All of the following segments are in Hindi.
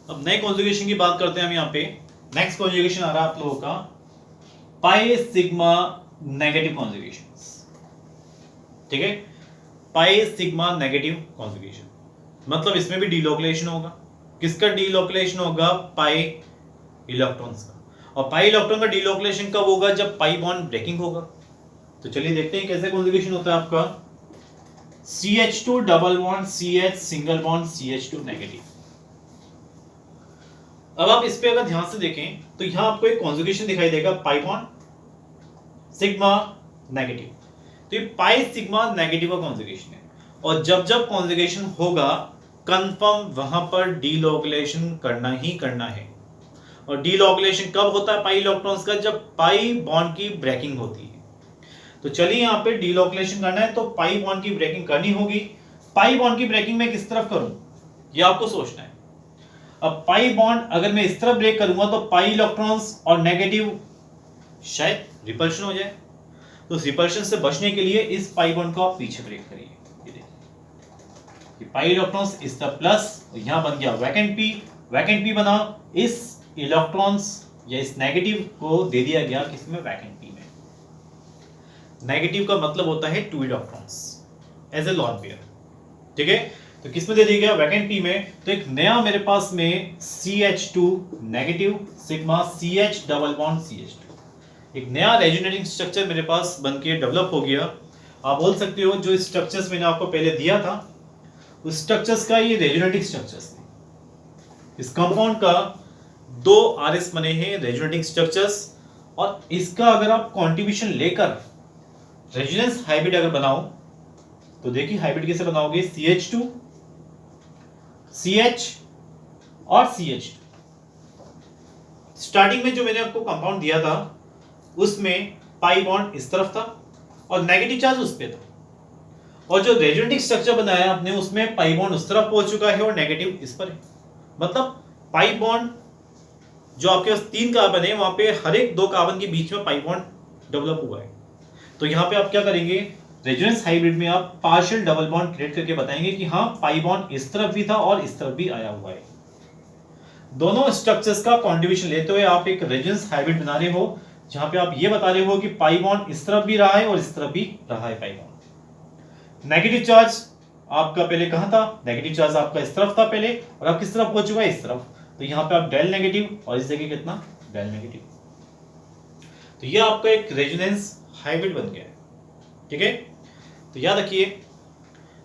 अब नए कॉन्जुगेशन की बात करते हैं हम यहाँ पे। नेक्स्ट कॉन्जुगेशन आ रहा है आप लोगों का पाई सिग्मा नेगेटिव कॉन्जुगेशन। ठीक है, पाई सिग्मा नेगेटिव कॉन्जुगेशन मतलब इसमें भी डीलोकेशन होगा। किसका डीलोकेशन होगा? पाई इलेक्ट्रॉन्स का। और पाई इलेक्ट्रॉन का डीलोकेशन कब होगा? जब पाई बॉन्ड ब्रेकिंग होगा। तो चलिए देखते हैं कैसे कॉन्जुगेशन होता है आपका। CH2 double bond CH single bond CH2 negative. अब आप इस पे अगर ध्यान से देखें तो यहां आपको एक कॉन्जुगेशन दिखाई देगा पाई बॉन्ड सिग्मा नेगेटिव। तो ये पाई सिग्मा नेगेटिव का कॉन्जुगेशन है। और जब जब कॉन्जुगेशन होगा कंफर्म वहां पर डीलोकेशन करना ही करना है। और डीलोकेशन कब होता है पाई इलेक्ट्रॉन्स का? जब पाई बॉन्ड की ब्रेकिंग होती है। तो चलिए यहाँ पे डीलोकेशन करना है तो पाई बॉन्ड की ब्रेकिंग करनी होगी। पाई बॉन्ड की ब्रेकिंग मैं किस तरफ करूं ये आपको सोचना है। अब पाई बॉन्ड अगर मैं इस तरफ ब्रेक करूंगा तो पाई इलेक्ट्रॉन्स और नेगेटिव शायद रिपल्शन हो जाए। तो रिपल्शन से बचने के लिए इस पाई बॉन्ड को आप पीछे ब्रेक करिए। ये देखिए पाई इलेक्ट्रॉन्स इस तरफ प्लस, यहां बन गया वैकेंट पी। वैकेंट पी बना, इस इलेक्ट्रॉन्स या इस नेगेटिव को दे दिया गया किसमें? वैकेंट पी में। नेगेटिव का मतलब होता है two electrons as a lone pair. ठीक है, तो किसमें दे दिया गया? वैकेंट पी में। तो एक नया मेरे पास में CH2 negative sigma CH double bond CH2 एक नया रेजोनेटिंग स्ट्रक्चर मेरे पास बनके डेवलप हो गया। आप बोल सकते हो जो स्ट्रक्चर्स मैंने आपको पहले दिया था उस स्ट्रक्चर्स का ये रेजोनेटिंग स्ट्रक्चर्स थे। इस कंपाउंड का 2 RS बने हैं रेजोनेटिंग स्ट्रक्चर्स। और इसका अगर आप कॉन्ट्रीब्यूशन लेकर रेजोनेंस हाइब्रिड अगर बनाओ तो देखिए हाइब्रिड कैसे बनाओगे? CH2 CH और CH2। स्टार्टिंग में जो मैंने आपको कंपाउंड दिया था उसमें पाई बॉन्ड इस तरफ था और नेगेटिव चार्ज उस पे था। और जो रेजोनेटिंग स्ट्रक्चर बनाया आपने उसमें पाई बॉन्ड उस तरफ पहुंच चुका है और नेगेटिव इस पर है। मतलब पाई बॉन्ड जो आपके पास 3 कार्बन है वहां पे हर एक 2 कार्बन के बीच में पाई बॉन्ड डेवलप हुआ है। तो यहां पे आप क्या करेंगे? रेजोनेंस हाइब्रिड में आप पार्शियल डबल बॉन्ड क्रिएट करके बताएंगे कि हाँ पाई बॉन्ड इस तरफ भी था और इस तरफ भी आया हुआ है। दोनों स्ट्रक्चर्स का कंट्रीब्यूशन लेते हुए आप एक रेजोनेंस हाइब्रिड बना रहे हो जहां पे आप ये बता रहे हो कि पाई बॉन्ड इस तरफ भी रहा है और इस तरफ भी रहा है पाई बॉन्ड। नेगेटिव चार्ज आपका पहले कहां था? नेगेटिव चार्ज आपका इस तरफ था पहले और अब किस तरफ पहुंच चुका है? इस तरफ। तो यहां पे आप डेल नेगेटिव और इस जगह कितना? Del negative. तो ये आपका एक रेजोनेंस हाइब्रिड बन गया है। ठीक है, तो याद रखिए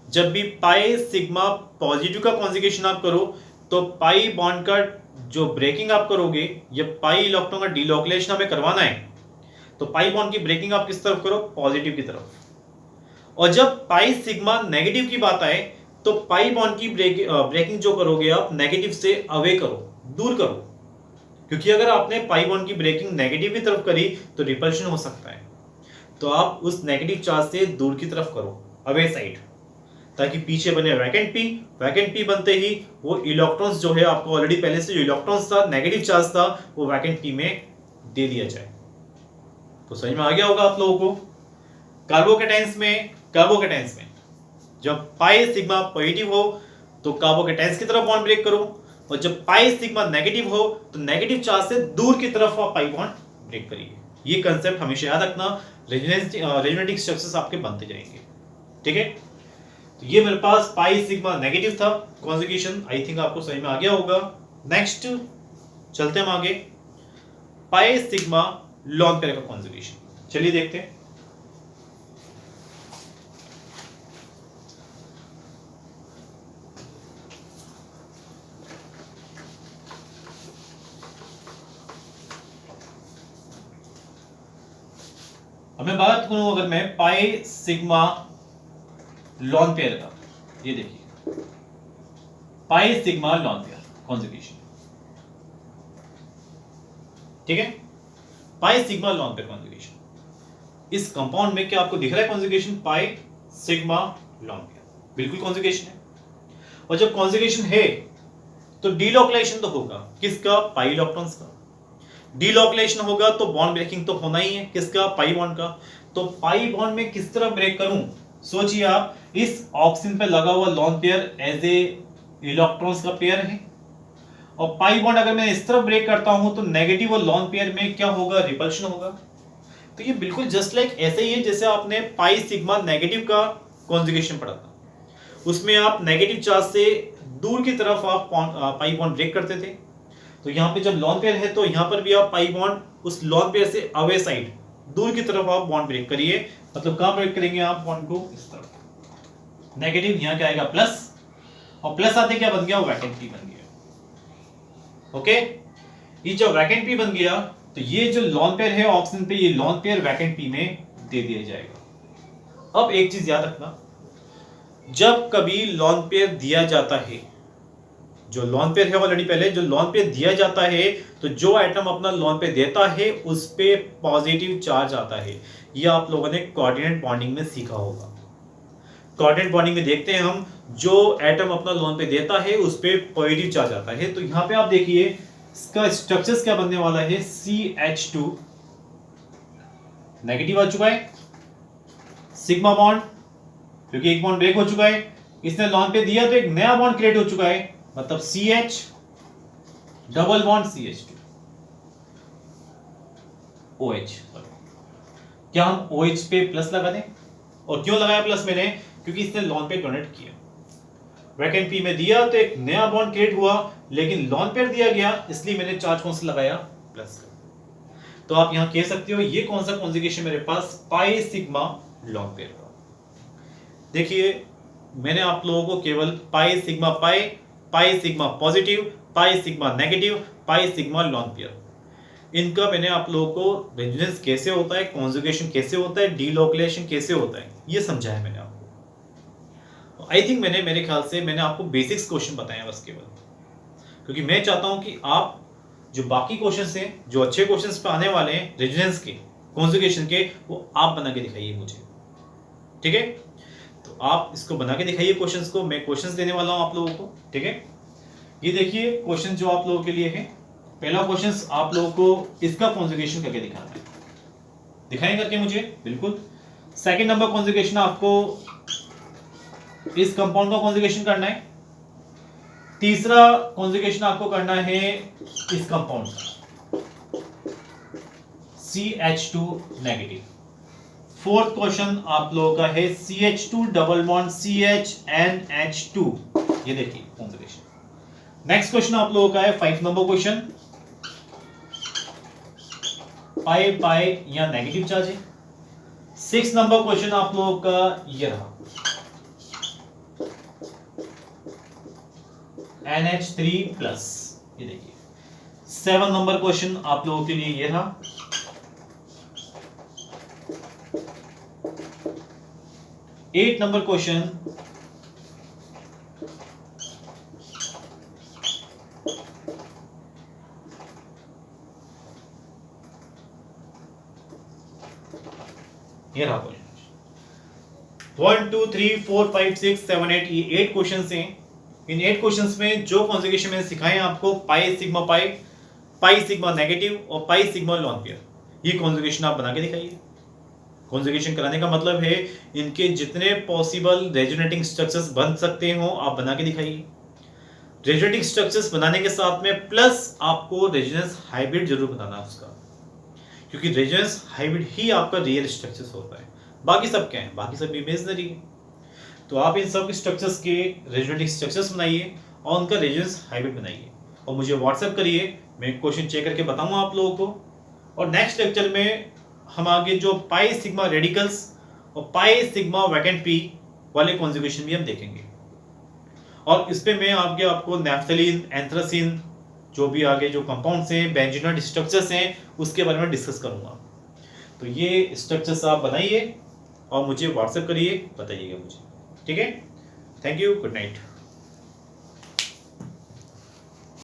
जब भी पाई सिग्मा पॉजिटिव का कॉन्जुगेशन आप करो तो पाई बॉन्ड का जो ब्रेकिंग आप करोगे या पाई इलेक्ट्रॉन का डीलोकेशन हमें करवाना है तो पाई बॉन्ड की ब्रेकिंग आप किस तरफ करो? पॉजिटिव की तरफ। और जब पाई सिग्मा नेगेटिव की बात आए तो पाई बॉन्ड की ब्रेकिंग जो करोगे आप नेगेटिव से अवे करो, दूर करो। क्योंकि अगर आपने पाई बॉन्ड की ब्रेकिंग नेगेटिव की तरफ करी तो रिपल्शन हो सकता है। तो आप उस नेगेटिव चार्ज से दूर की तरफ करो, अवे साइड, ताकि पीछे बने वैकेंट पी। वैकेंट पी बनते ही वो इलेक्ट्रॉन्स जो है आपको ऑलरेडी पहले से जो इलेक्ट्रॉन्स था नेगेटिव चार्ज था वो वैकेंट पी में दे दिया जाए। तो समझ में आ गया होगा आप लोगों को। कार्बोकेटाइंस में जब पाई सिग्मा पॉजिटिव हो तो कार्बोकेटाइंस की तरफ बॉन्ड ब्रेक करो और जब पाई सिग्मा नेगेटिव हो तो नेगेटिव चार्ज से दूर की तरफ आप पाई बॉन्ड ब्रेक करिए। ये कंसेप्ट हमेशा याद रखना। रेजोनेटिंग स्ट्रक्चर्स आपके बनते जाएंगे। ठीक है, तो ये मेरे पास पाई सिग्मा नेगेटिव था कॉन्जुगेशन। आई थिंक आपको समझ में आ गया होगा। नेक्स्ट चलते हम आगे, पाई सिग्मा लॉन पेयर का कॉन्जुगेशन। चलिए देखते हैं। अब मैं बात करूं अगर मैं पाई सिग्मा लॉन पेयर का, ये देखिए pi sigma lone pair conjugation. ठीक है, pi sigma lone pair conjugation. इस कंपाउंड में क्या आपको दिख रहा है conjugation? Pi sigma lone pair बिल्कुल कॉन्जुगेशन है। और जब कॉन्जुगेशन है तो डीलोकेशन तो होगा किसका? पाई इलेक्ट्रॉन्स का। डीलोकेशन होगा तो बॉन्ड ब्रेकिंग तो होना ही है किसका? पाई बॉन्ड का। तो पाई बॉन्ड में किस तरह ब्रेक करूं? सोचिए आप, इस ऑक्सीजन पे लगा हुआ lone pair as a electrons का पेयर है और पाई बॉन्ड अगर मैं इस तरफ ब्रेक करता हूं तो नेगेटिव और लॉन पेयर में क्या होगा, रिपल्शन होगा। तो ये बिल्कुल जस्ट लाइक ऐसे ही है जैसे आपने पाई सिग्मा नेगेटिव का कॉन्जुगेशन पढ़ा था, उसमें आप नेगेटिव चार्ज से दूर की तरफ आप पाई बॉन्ड ब्रेक करते थे। तो यहाँ पे जब लॉन पेयर है तो यहाँ पर भी आप पाई बॉन्ड उस लॉन पेयर से अवे साइड दूर की तरफ आप बॉन्ड ब्रेक करिए। मतलब कहां ब्रेक करेंगे आप बॉन्ड को, इस तरफ। नेगेटिव यहाँ क्या आएगा, प्लस, और प्लस आते क्या बन गया, वैकेंट पी बन गया। ओके, ये जब वैकेंट पी बन गया तो ये जो लॉन पेयर है ऑप्शन पे, ये लॉन पेयर वैकेंट पी में दे दिया जाएगा। अब एक चीज याद रखना, जब कभी लॉन पेयर दिया जाता है, जो लॉन पेयर है ऑलरेडी पहले जो लॉन पेयर दिया जाता है, तो जो एटम अपना लॉन पेयर देता है उस पे पॉजिटिव चार्ज आता है। ये आप लोगों ने कोऑर्डिनेट बॉन्डिंग में सीखा होगा। कोऑर्डिनेट बॉन्डिंग में देखते हैं हम, जो एटम अपना लॉन पेयर देता है उस पे पॉजिटिव चार्ज आता है। तो यहाँ पे आप देखिए इसका स्ट्रक्चर्स क्या बनने वाला है, CH2 नेगेटिव आ चुका है, सिग्मा बॉन्ड क्योंकि एक बॉन्ड ब्रेक हो चुका है, इसने लॉन पे दिया तो एक नया बॉन्ड क्रिएट हो चुका है, मतलब CH double bond CH2 OH। क्या हम OH पे प्लस लगा दें, और क्यों लगाया प्लस मैंने, क्योंकि इसने लॉन पे डोनेट किया, वैकेंट पी में दिया तो एक नया बॉन्ड क्रिएट हुआ, लेकिन लॉन पेयर दिया गया इसलिए मैंने चार्ज कौन सा लगाया, प्लस का। तो आप यहां कह सकते हो ये कौन सा कॉन्जुगेशन मेरे पास, पाई सिग्मा लॉन पेयर का। देखिए मैंने आप लोगों को केवल pi sigma pi, pi sigma positive, pi sigma negative, pi sigma lone pair, इनका मैंने आप लोगों को रेजोनेंस कैसे होता है, कॉन्जुगेशन कैसे होता है, डीलोकुलेशन कैसे होता है, ये समझाया मैंने आपको। आई थिंक मेरे ख्याल से मैंने आपको बेसिक्स क्वेश्चन बताए बस केवल, क्योंकि मैं चाहता हूं कि आप जो बाकी क्वेश्चंस हैं, जो अच्छे क्वेश्चंस पे आने वाले हैं रेजोनेंस के, कॉन्जुगेशन के, वो आप बना के दिखाइए मुझे, ठीक है। तो आप इसको बना के दिखाइए क्वेश्चंस को, मैं क्वेश्चंस देने वाला हूं आप लोगों को, ठीक है। ये देखिए क्वेश्चन जो आप लोगों के लिए है, पहला क्वेश्चन आप लोगों को इसका कॉन्जुगेशन करके दिखाना है, दिखाएं करके मुझे, बिल्कुल। सेकंड नंबर कॉन्जुगेशन आपको इस कंपाउंड का कॉन्जुगेशन करना है। तीसरा कॉन्जुगेशन आपको करना है इस कंपाउंड का, CH2 नेगेटिव। फोर्थ क्वेश्चन आप लोगों का है CH2 डबल बॉन्ड CHNH2, ये देखिए कॉन्जुगेशन। नेक्स्ट क्वेश्चन आप लोगों का है 5 नंबर क्वेश्चन, पाई पाई या नेगेटिव चार्ज है। 6 नंबर क्वेश्चन आप लोगों का ये रहा, NH3 प्लस, ये देखिए। 7 नंबर क्वेश्चन आप लोगों के लिए ये रहा, 8 नंबर क्वेश्चन ये रहा क्वेश्चन। 1 2 3 4 5 6 7 8, ये 8 क्वेश्चंस हैं। इन 8 क्वेश्चंस में जो कॉन्जुगेशन मैंने सिखाए आपको, pi sigma pi, pi sigma negative और पाई सिग्मा लॉन पेयर, ये कॉन्जुगेशन आप बना के दिखाइए। कॉन्जुगेशन कराने का मतलब है इनके जितने पॉसिबल रेजोनेटिंग स्ट्रक्चर्स बन सकते हो आप बना के दिखाइए। रेजोनेटिंग स्ट्रक्चर्स बनाने के साथ में प्लस आपको रेजोनेंस हाइब्रिड जरूर बताना उसका, क्योंकि रेजोनेंस हाइब्रिड ही आपका रियल स्ट्रक्चर्स होता है, बाकी सब क्या है, बाकी सब इमेजिनरी है। तो आप इन सब स्ट्रक्चर्स के रेजोनेटिंग स्ट्रक्चर्स बनाइए और उनका रेजोनेंस हाइब्रिड बनाइए और मुझे व्हाट्सएप करिए, मैं क्वेश्चन चेक करके बताऊंगा आप लोगों को। और नेक्स्ट लेक्चर में हम आगे जो पाई सिग्मा रेडिकल्स और पाई सिग्मा वैकेंट पी वाले कॉन्जुगेशन भी हम देखेंगे, और इस पे मैं आगे आपको नैफ्थलीन, एंथ्रासिन, जो भी आगे जो कंपाउंड्स हैं, बेंजीनोइड स्ट्रक्चर्स हैं, उसके बारे में डिस्कस करूंगा। तो ये स्ट्रक्चर्स आप बनाइए और मुझे व्हाट्सएप करिए, बताइएगा मुझे, ठीक है। Thank you, good night.